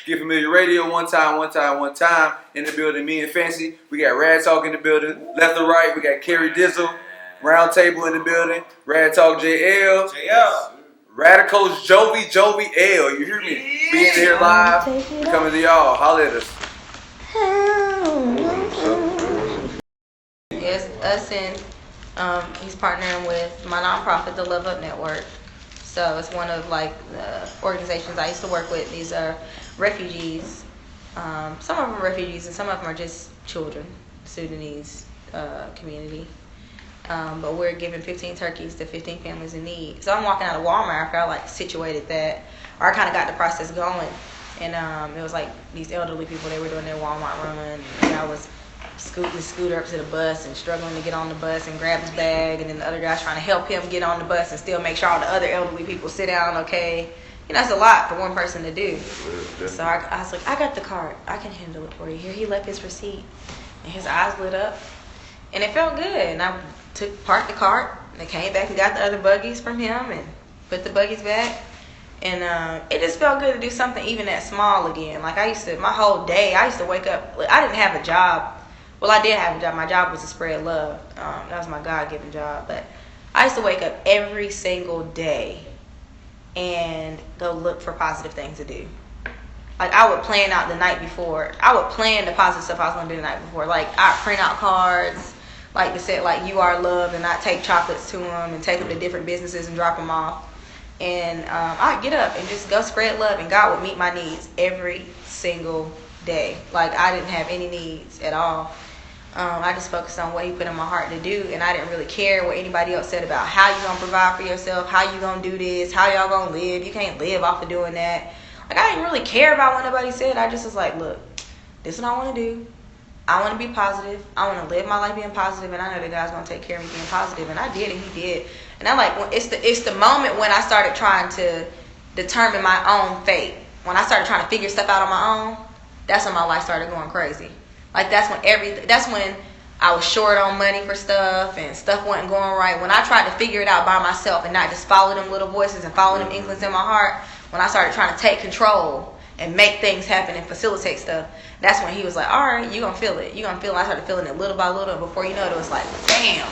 GetFMLR RADio, one time. In the building, me and Fancy. We got Rad Talk in the building. Left to right, we got Kerry Dizzle. Round Table in the building. Rad Talk JL. Radicals Jovi L. You hear me? We in here live. We coming to y'all. Holla at us. Yes, us and he's partnering with my nonprofit, the Love Up Network. So it's one of like the organizations I used to work with. These are refugees. Some of them are refugees and some of them are just children, Sudanese community. But we're giving 15 turkeys to 15 families in need. So I'm walking out of Walmart after I like situated that, or I kind of got the process going. And it was like these elderly people, they were doing their Walmart run. And I was scooting the scooter up to the bus and struggling to get on the bus and grab his bag. And then the other guy's trying to help him get on the bus and still make sure all the other elderly people sit down okay. You know, it's a lot for one person to do. So I was like, I got the cart. I can handle it for you. Here, he left his receipt. And his eyes lit up. And it felt good. And I parked the cart. And I came back and got the other buggies from him and put the buggies back. And it just felt good to do something even that small again. Like my whole day, I used to wake up. I didn't have a job. Well, I did have a job. My job was to spread love. That was my God-given job. But I used to wake up every single day and go look for positive things to do. Like, I would plan out the night before. I would plan the positive stuff I was going to do the night before. Like, I'd print out cards, like to say, like, you are loved, and I'd take chocolates to them and take them to different businesses and drop them off. And I'd get up and just go spread love, and God would meet my needs every single day. Like, I didn't have any needs at all. I just focused on what he put in my heart to do, and I didn't really care what anybody else said about how you gonna provide for yourself, how you gonna do this, how y'all gonna live. You can't live off of doing that. Like, I didn't really care about what nobody said. I just was like, look, this is what I want to do. I want to be positive. I want to live my life being positive, and I know that God's gonna take care of me being positive, and I did, and He did. And I like it's the moment when I started trying to determine my own fate. When I started trying to figure stuff out on my own, that's when my life started going crazy. Like, that's when I was short on money for stuff and stuff wasn't going right. When I tried to figure it out by myself and not just follow them little voices and follow them inklings in my heart, when I started trying to take control and make things happen and facilitate stuff, that's when He was like, all right, you're going to feel it. You're going to feel it. I started feeling it little by little. Before you know it, it was like, damn.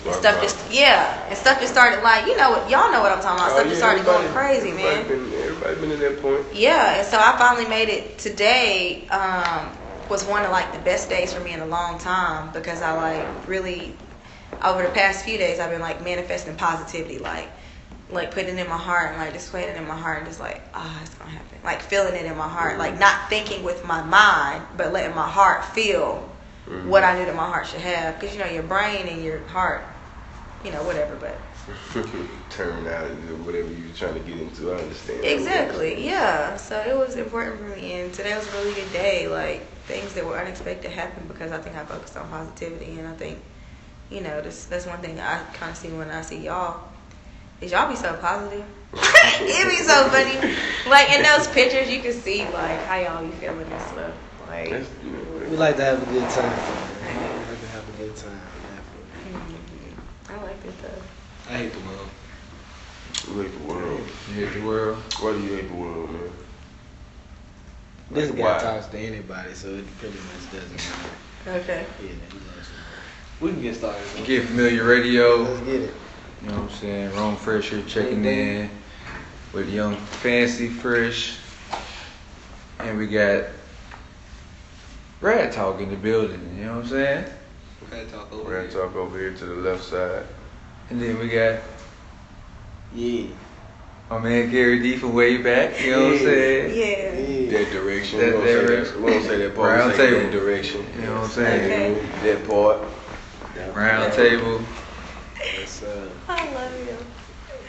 And stuff just started like, y'all know what I'm talking about. Stuff just started going crazy, man. Everybody been in that point. Yeah, and so I finally made it. Today was one of like the best days for me in a long time, because I like really, over the past few days, I've been like manifesting positivity, like putting it in my heart and like just putting it in my heart and just like, it's gonna happen. Like feeling it in my heart, like not thinking with my mind, but letting my heart feel what I knew that my heart should have. Because your brain and your heart, whatever, but terminology or whatever you're trying to get into, I understand. Exactly, yeah. So it was important for me, and today was a really good day. Like, things that were unexpected happened because I think I focused on positivity, and I think, that's one thing I kind of see when I see y'all, is y'all be so positive. It be so funny. Like, in those pictures, you can see, like, how y'all be feeling and stuff. Like, we like to have a good time. We like to have a good time. I like it, though. I hate the world. You hate the world. You hate the world? Why do you hate the world, man? This guy talks to anybody, so it pretty much doesn't matter. Okay. Yeah, we can get started. GetFMLR RADio. Let's get it. You know what I'm saying? Rome Fresh here checking in with Young Fancy Fresh. And we got Rad Talk in the building, you know what I'm saying? Rad Talk over here to the left side. And then we got my man Gary D from way back, you know what I'm saying? Yeah. That direction. That direction. We don't say that part. Round we say table. that direction. You know what I'm saying? Okay. That part. Round table. Yes, I love you.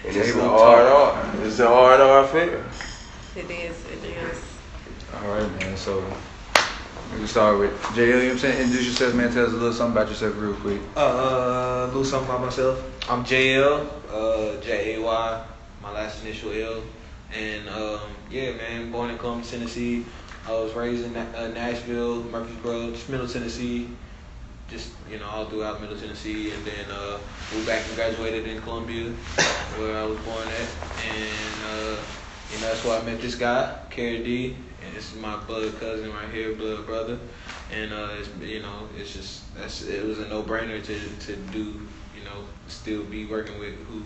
And it's an Table R&R. It's an R&R affair. It is. Alright, man, so we can start with JL, you know what I'm saying? Introduce yourself, man. Tell us a little something about yourself real quick. A little something about myself. I'm JL, Jay, my last initial L. And yeah, man, born in Columbus, Tennessee. I was raised in Nashville, Murfreesboro, just Middle Tennessee. Just, all throughout Middle Tennessee. And then moved back and graduated in Columbia, where I was born at. And you know, that's where I met this guy, Kerry D, and this is my blood cousin right here, blood brother, and it's, you know, it's just it was a no-brainer to do, you know, still be working with who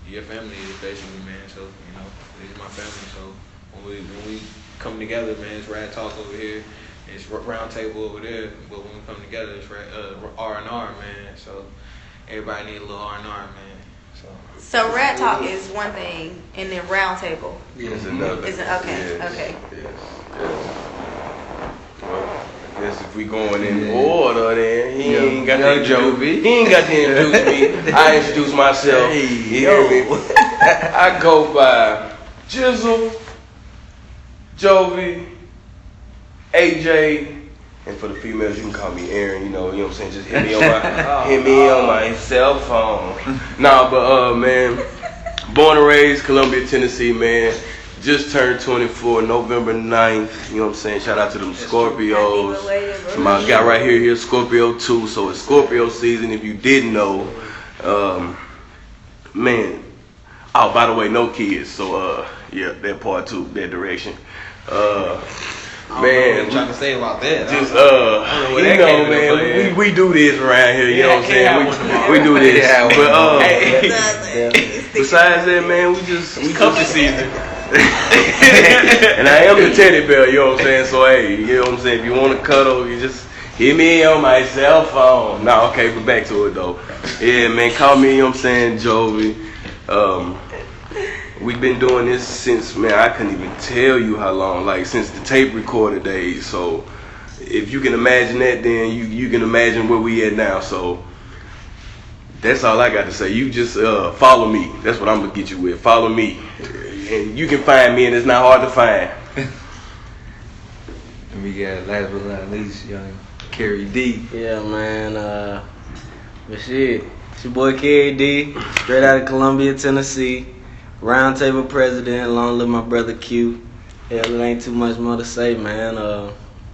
your family is basically, man. So, you know, this is my family. So when we come together, man, it's Rad Talk over here, it's Round Table over there. But when we come together, it's R&R, man. So everybody need a little R&R, man. So Rad Talk is one thing, and then Round Table It's another. is okay. Yes, Okay. yes. Well, I guess if we going in order, then he ain't got Young to Jovi. He ain't got to introduce me. I introduce myself. Hey, You hear me? I go by Jizzle, Jovi, AJ, and for the females, you can call me Aaron. You know what I'm saying? Just hit me on my cell phone. Nah, but man, born and raised Columbia, Tennessee, man. Just turned 24, November 9th. You know what I'm saying? Shout out to them Scorpios. My guy right here, Scorpio 2. So it's Scorpio season. If you didn't know, man. Oh, by the way, no kids. So yeah, that part too, that direction. Man, I'm trying to say about that. just you know, man, we do this around here. You know what I'm saying? We do this. But besides that, man, we just season. And I am the teddy bear. You know what I'm saying? So hey, you know what I'm saying? If you want to cuddle, you just hit me on my cell phone. Nah, okay, but back to it though. Yeah, man, call me. You know what I'm saying, Jovi. We've been doing this since, man, I couldn't even tell you how long, like since the tape recorder days. So if you can imagine that, then you can imagine where we at now. So that's all I got to say. You just follow me. That's what I'm going to get you with. Follow me. And you can find me, and it's not hard to find. And we got last but not least, young Kerry D. Yeah, man. But shit, it's your boy Kerry D, straight out of Columbia, Tennessee. Round Table president, along with my brother Q. Hell, it ain't too much more to say, man.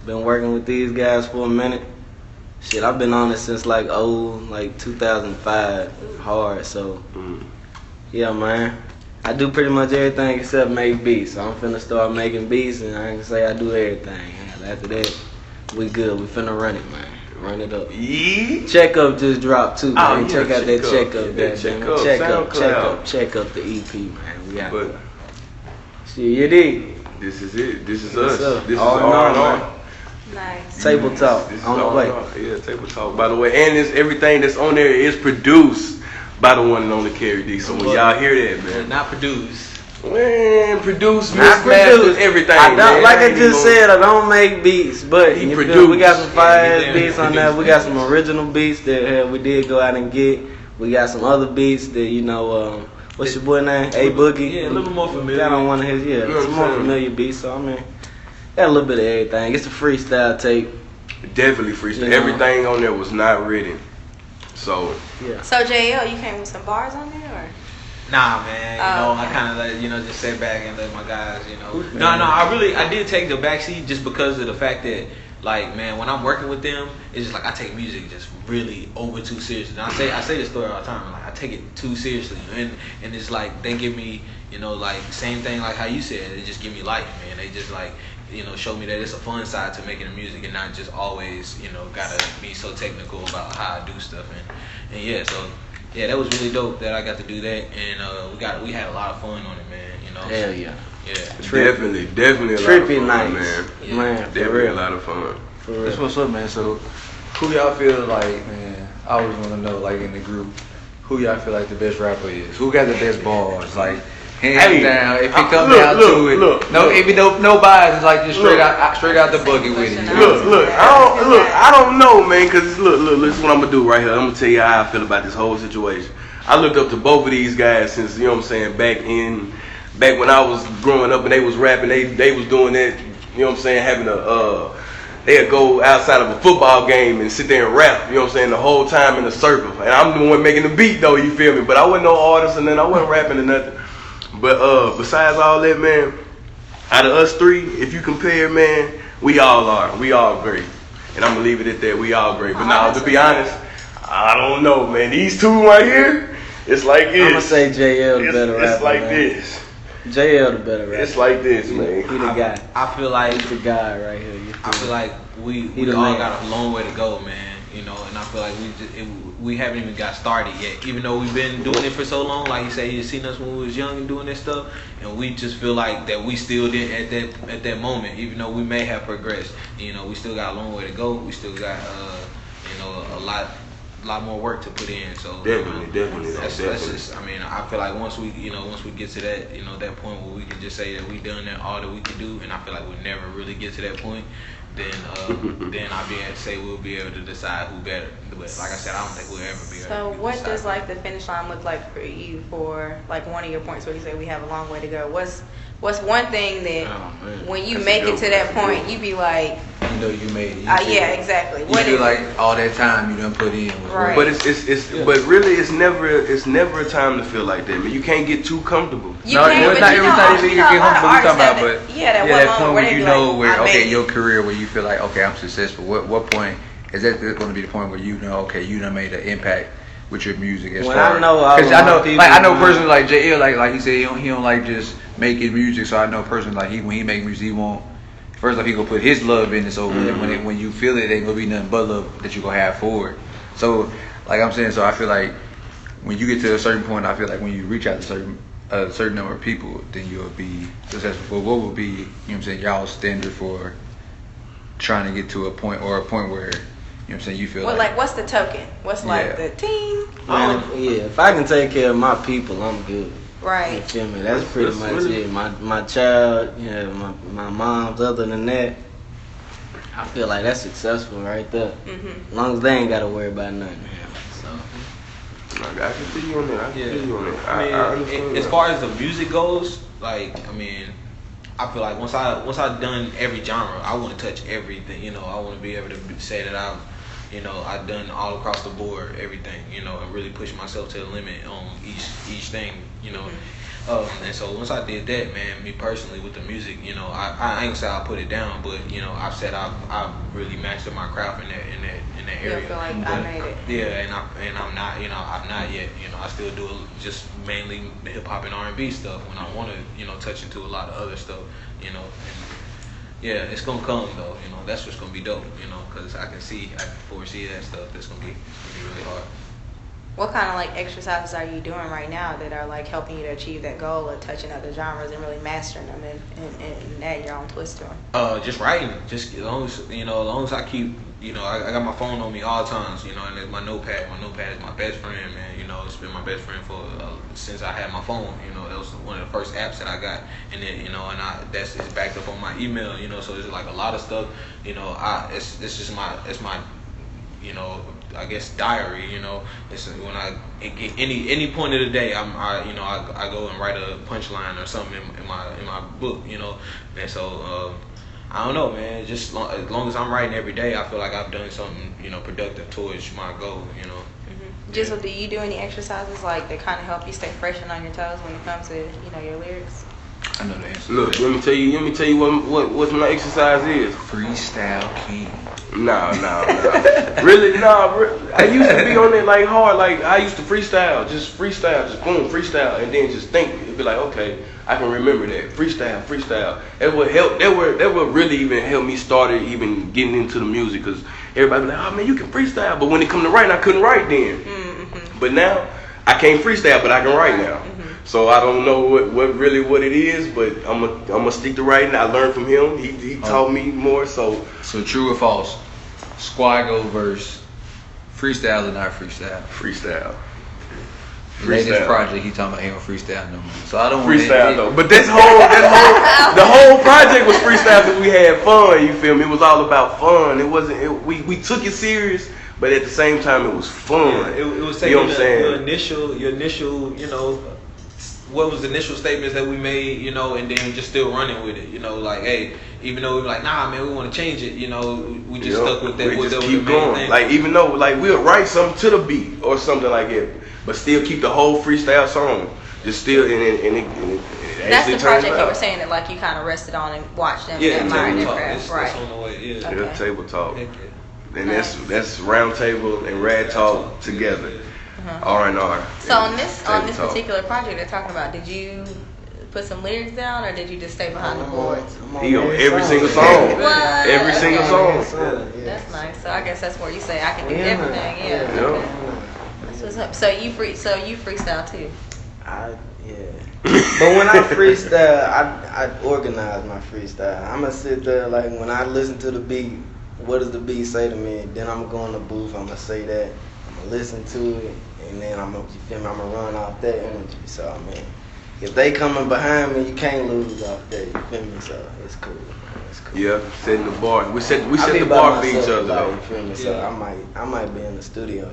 Been working with these guys for a minute. Shit, I've been on it since like 2005, hard. So, yeah, man. I do pretty much everything except make beats. So I'm finna start making beats, and I can say I do everything. And after that, we good. We finna run it, man. Run it up. Yeah. Checkup just dropped too, man. Oh, yeah, check out that checkup, Checkup. check up the EP, man. We got But shit, you dig? this is it. This is What's us. up? This is All in all, R&R. man. Nice. Table talk This is on the all way. right. Yeah, table talk. By the way, and everything that's on there is produced by the one and only Kerry D. So when y'all hear that, man, Not produced. man, produced, Not mismatched, produced. everything. I don't, man. like I ain't just even said, I don't make beats, but He you feel, produced. we got some fire Yeah, beats on there. We got some original beats that we did go out and get. We got some other beats that, you know, what's your boy name? A Boogie. Yeah, a little more familiar. Got on one of his, You know what some I'm more saying? familiar beats. So I mean, got a little bit of everything. It's a freestyle tape. Definitely freestyle. You know. Everything on there was not written. So Yeah. So JL, you came with some bars on there, or? Nah, man. You Oh, know, okay. I kind of like, you know, just sat back and let my guys, you know. No, I did take the backseat just because of the fact that, like, man, when I'm working with them, it's just like I take music just really over too seriously. And I say this story all the time. Like I take it too seriously, and it's like they give me, you know, like same thing like how you said. They just give me life, man. They just like, you know, show me that it's a fun side to making the music and not just always, you know, gotta be so technical about how I do stuff. And yeah, so. Yeah, that was really dope that I got to do that, and we had a lot of fun on it, man. You know. Hell yeah. Yeah. definitely a lot of Trippy fun, nights, man. Yeah. man. For Definitely a real. lot of fun. For real. That's what's up, man. So, who y'all feel like, man? I always want to know, like in the group, who y'all feel like the best rapper is? Who got the best bars? Like, hands Hey, down. If it comes look, down to it, look, no, look. even though no bias, it's like just straight out the bucket with it. Look, I don't know, man, cause look, this is what I'm gonna do right here. I'm gonna tell you how I feel about this whole situation. I looked up to both of these guys since, you know what I'm saying, back when I was growing up and they was rapping, they was doing that, you know what I'm saying, having they'd go outside of a football game and sit there and rap, you know what I'm saying, the whole time in a circle. And I'm the one making the beat though, you feel me? But I wasn't no artist and then I wasn't rapping or nothing. But besides all that, man, out of us three, if you compare, man, we all great. And I'm gonna leave it at that, we all great. But now, to be honest, I don't know, man. These two right here, it's like this. I'm gonna say JL the better rapper. It's like man. this. JL the better rapper. It's like this, man. He the guy. I feel like He's the guy right here. I feel like we all got a long way to go, man. You know, and I feel like we haven't even got started yet. Even though we've been doing it for so long, like you say, you seen us when we was young and doing this stuff, and we just feel like that we still didn't at that moment. Even though we may have progressed, you know, we still got a long way to go. We still got a lot more work to put in. So definitely. That's just. I mean, I feel like once we get to that, that point where we can just say that we done all that we can do, and I feel like we'll never really get to that point. Then I'll be able to say we'll be able to decide who better. But like I said, I don't think we'll ever be able to So decide. what does like the finish line look like for you for like one of your points where you say we have a long way to go? What's one thing that when you make it to that point, you be like, You know you made it. yeah, exactly. You What feel is like it? all that time you done put in was Right. But but really, it's never a time to feel like that, man. You can't get too comfortable. You can't, it's but not you every know, time you you get know, a lot of humble. We talking artists about, have but that that one point moment where they you be know like, where I made it. your career where you feel like okay I'm successful. What point is that going to be the point where you know okay you done made an impact with your music as When far I know all because of I my know people, like I know man. personally like JL like he said he don't like just making music, so I know personally like when he make music he won't. First off, he gonna put his love in it, so when you feel it, ain't gonna be nothing but love that you gonna have for it. So, like I'm saying, so I feel like when you get to a certain point, I feel like when you reach out to a certain number of people, then you'll be successful. But what would be, you know what I'm saying, y'all's standard for trying to get to a point where, you know what I'm saying, you feel Well, like like what's the token? What's like the team? Man, if I can take care of my people, I'm good. You Right. feel me? That's pretty much it. My child, my mom's. Other than that, I feel like that's successful right there. As long as they ain't got to worry about nothing. So. I can feel you on that. I understand as that. far as the music goes, like I feel like once I've done every genre, I want to touch everything. I want to be able to say that I've done all across the board everything. And really push myself to the limit on each thing. And so once I did that, man, me personally with the music, I ain't say I put it down, but I've said I've really mastered my craft in that area. You feel like I made it. Yeah, and I'm not, I'm not yet. I still do just mainly hip hop and R&B stuff when I want to, touch into a lot of other stuff, And yeah, it's gonna come though. That's what's gonna be dope. Because I can foresee that stuff. It's gonna be really hard. What kind of like exercises are you doing right now that are like helping you to achieve that goal of touching other genres and really mastering them and add your own twist to them? Just writing. Just as long as I keep, I got my phone on me all times, and it's my notepad. My notepad is my best friend, man. It's been my best friend for since I had my phone. That was one of the first apps that I got, and then it's backed up on my email. So it's like a lot of stuff. It's just my I guess diary. It's when I get any point of the day, I go and write a punchline or something in my book. And so I don't know, man. Just as long as I'm writing every day, I feel like I've done something productive towards my goal. Jizzle, do you do any exercises like that kind of help you stay fresh and on your toes when it comes to your lyrics? I know the answer. Look, let me tell you what my exercise is. Freestyle king. Nah. Really, nah. I used to be on it like hard. Like I used to freestyle, just boom, freestyle, and then just think. It'd be like, okay, I can remember that. Freestyle. That would help. That would really even help me start even getting into the music, because everybody be like, oh man, you can freestyle. But when it come to writing, I couldn't write then. Mm-hmm. But now I can't freestyle, but I can write now. Mm-hmm. So I don't know what it is, but I'm gonna stick to writing. I learned from him. He taught me more. So true or false? Squago verse freestyle or not freestyle? Freestyle. Latest project, he talking about he don't freestyle no more. So I don't freestyle though. But the whole project was freestyle because we had fun. You feel me? It was all about fun. It wasn't. We took it serious, but at the same time it was fun. Yeah, it was taking your initial, what was the initial statements that we made, and then just still running with it, like, hey, even though we were like, nah, man, we want to change it, we just stuck with that. We just keep going. Thing. Like, even though, like, we'll write something to the beat or something like that, but still keep the whole freestyle song. Just still, and it that's the project you were saying that, like, you kind of rested on and watched them and admired their craft, right? That's on the way, yeah. Okay. Yeah, table talk. And that's round table and rad talk together. R&R. So on this particular project they're talking about, did you put some lyrics down, or did you just stay behind the boards? He on every single song. What? Every single song. That's nice. So I guess that's where you say I can do everything. Yeah. Okay. That's what's up. So you freestyle too. But when I freestyle, I organize my freestyle. I'ma sit there like when I listen to the beat, what does the beat say to me? Then I'ma go in the booth, I'ma say that, I'ma listen to it, and then I'ma run off that energy. So I mean, if they coming behind me, you can't lose off that. You feel me? So it's cool. It's cool. Yeah, setting the bar. We set the I be bar by for each myself a other. lot, Though. you feel me? So I might be in the studio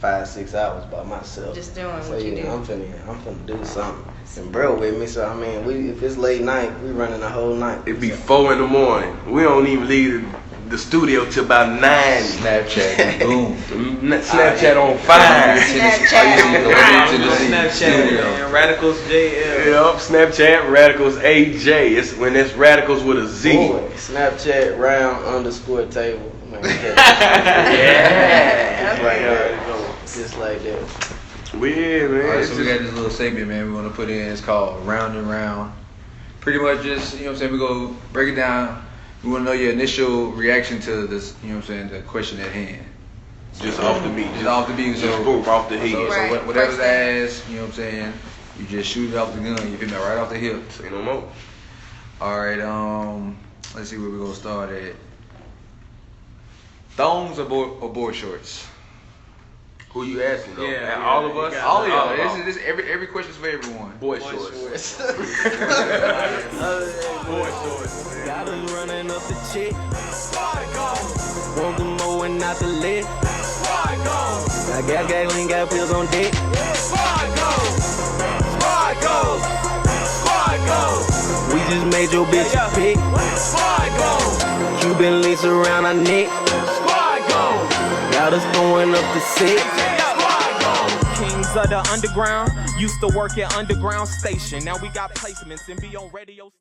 5-6 hours by myself. Just doing So what you do. I'm finna do something. And bro with me, so I mean, if it's late night, we running the whole night. It be 4 in the morning. We don't even leave the studio till about 9. Snapchat, boom. Snapchat on 5. Snapchat, man. Radicals JL. Yup, Snapchat Radicals AJ. It's when it's Radicals with a Z. Boy, Snapchat round_table. Man, just like that. Weird, man. Alright, so we got this little segment, man, we want to put in. It's called Round and Round. Pretty much just, you know what I'm saying, we go break it down. We want to know your initial reaction to this, you know what I'm saying, the question at hand. Just off the beat. Just off the beat. Just boom, off the head. So Right. whatever's asked, you know what I'm saying, you just shoot it off the gun. You feel me? Right off the hip. Say no more. Alright, let's see where we're going to start at. Thongs or board shorts? Who you asking though? Yeah, All of us? All of y'all. This every question's for everyone. Boy shorts. Got running up the chick. Want the mo and not the lit. I got gasoline, got pills on deck. We just made your bitch a pick. Cuban links around our neck. Got us going up to 6. Kings of the underground used to work at underground station. Now we got placements and be on radio.